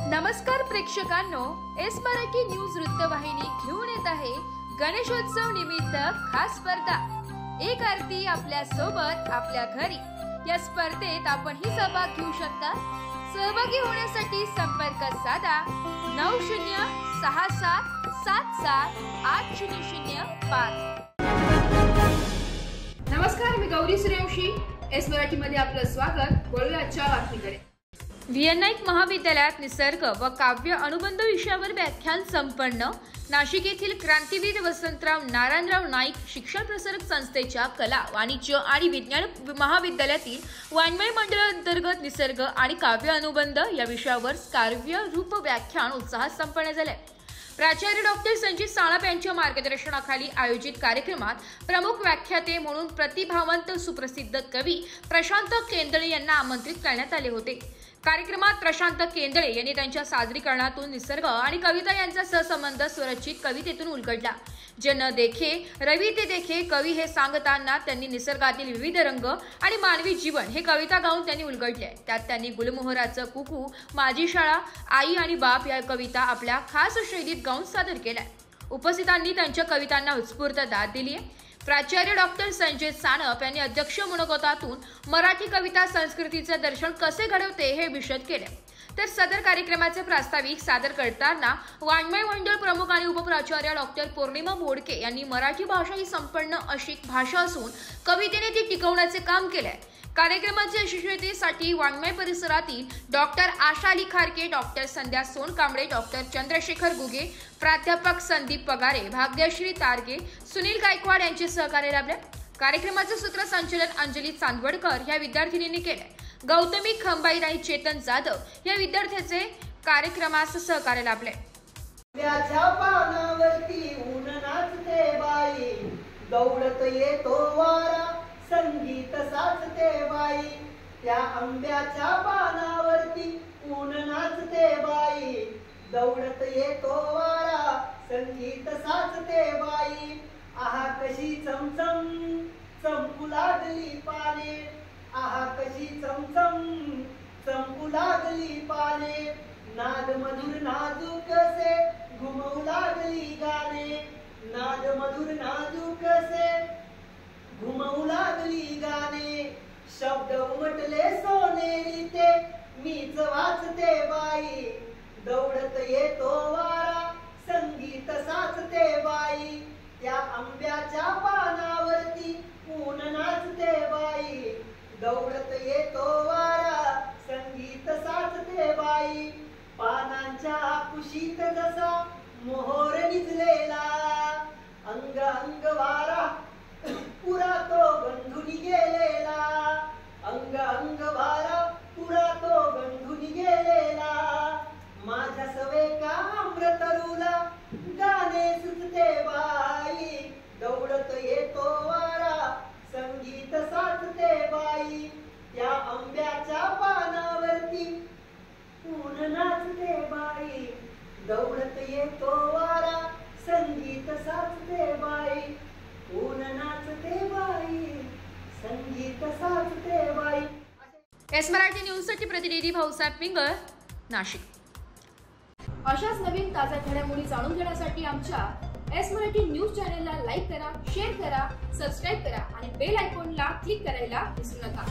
नमस्कार प्रेक्षकांनो, S Marathi news वृत्तवाहिनी घेऊन येत आहे गणेशोत्सव निमित्त खास स्पर्धा एक आरती आपल्या सोबत आपल्या घरी। या स्पर्धेत आपणही सहभाग घेऊ शकता। सहभागी होण्यासाठी संपर्क साधा 9067778005। नमस्कार, मी गौरी सूर्यवंशी, एस मराठी मध्ये आपलं स्वागत। बोलूया आजच्या बातमीकडे। व्ही एन नाईक महाविद्यालयात निसर्ग व काव्य अनुबंध विषयावर व्याख्यान संपन्न। नाशिक येथील क्रांतीवीर वसंतराव नारायणराव नाईक शिक्षण प्रसारक संस्थेच्या कला, वाणिज्य आणि विज्ञान महाविद्यालयातील वाङ्मय मंडळांतर्गत निसर्ग आणि काव्य अनुबंध या विषयावर काव्य रूप व्याख्यान उत्साहात संपन्न झाले। प्राचार्य डॉक्टर संजीत साळप यांच्या मार्गदर्शनाखाली आयोजित कार्यक्रमात प्रमुख व्याख्याते म्हणून प्रतिभावंत सुप्रसिद्ध कवी प्रशांत केंदळे यांना आमंत्रित करण्यात आले होते। कार्यक्रमात प्रशांत केंदळे यांनी त्यांच्या सादरीकरणातून निसर्ग आणि कविता यांचा सहसंबंध स्वरचित कवितेतून उलगडला। जे न देखे रवी ते देखे कवी हे सांगताना त्यांनी निसर्गातील विविध रंग आणि मानवी जीवन हे कविता गाऊन त्यांनी उलगडले। त्यात त्यांनी गुलमोहराचं कुकू, माझी शाळा, आई आणि बाप या कविता आपल्या खास शैलीत गाऊन सादर केल्या। उपस्थितांनी त्यांच्या कवितांना उत्स्फूर्त दाद दिली। प्राचार्य डॉक्टर संजीत साळप यांनी अध्यक्ष मनोगतातून मराठी कविता संस्कृतीचे दर्शन कसे घडवते हे विशद केले। तर सदर कार्यक्रमाचे प्रास्ताविक सादर करताना वाङ्मय मंडळ प्रमुख आणि उपप्राचार्य डॉक्टर पौर्णिमा मोडके यांनी मराठी भाषा ही संपन्न अशी भाषा असून कवितेने ती टिकवण्याचे काम केले। कार्यक्रमाच्या यशस्वीतेसाठी वाङ्मय परिसरातील डॉक्टर आशा लिखारके, डॉक्टर संध्या सोनकांबळे, डॉक्टर चंद्रशेखर गुगे, प्राध्यापक संदीप पगारे, भाग्यश्री तारगे, सुनील गायकवाड यांचे सहकार्य लाभले। कार्यक्रमाचे सूत्रसंचालन अंजली चांदवडकर या विद्यार्थिनींनी केले। गौतमी खंबाई आणि चेतन जाधव या विद्यार्थ्यांचे कार्यक्रमास सहकार्य लाभले। दौडत येतो वारा, संगीत साचते बाई, त्या आंब्याच्या पानावरती ऊन नाचते बाई। दौडत येतो वारा, संगीत साचते बाई, आहा कशी चमचम चमकू लागली पाने, आहा कशी चमचम चमकू लागली पाने, नाद मधुर नाजूक से घुमवू लागली गाणे, नाद मधुर नाजूक से घुमवू लागली गाणे, शब्द उमटले सोनेरी ते मीच वाचते बाई। दौडत येतो वारा, संगीत साचते बाई, त्या आंब्याच्या पानावरती ऊन नाचते बाई। दौडत येतो वारा, संगीत साचते बाई, पानांच्या कुशीत जसा मोहोर निजलेला, अंग अंग वारा पुरा तो गंधुनी गेलेला, अंग अंग वारा पुरा तो गंधुनी गेलेला, माझ्या सवेका अमृतरूला गाणे सुचते बाई। दौडत येतो वारा, संगीत साचते बाई, त्या आंब्याच्या पानावरती ऊन नाचते बाई। दौडत येतो वारा, संगीत साचते बाई, ऊन नाचते बाई, संगीत साचते बाई। एस मराठी न्यूज साठी प्रतिनिधी भाऊसाहेब पिंगळ, नाशिक। अशाच नवीन ताज्या घडामोडी जाणून घेण्यासाठी आमच्या एस मराठी न्यूज चॅनलला लाईक करा, शेअर करा, सबस्क्राईब करा आणि बेल आयकॉनला क्लिक करायला विसरू नका।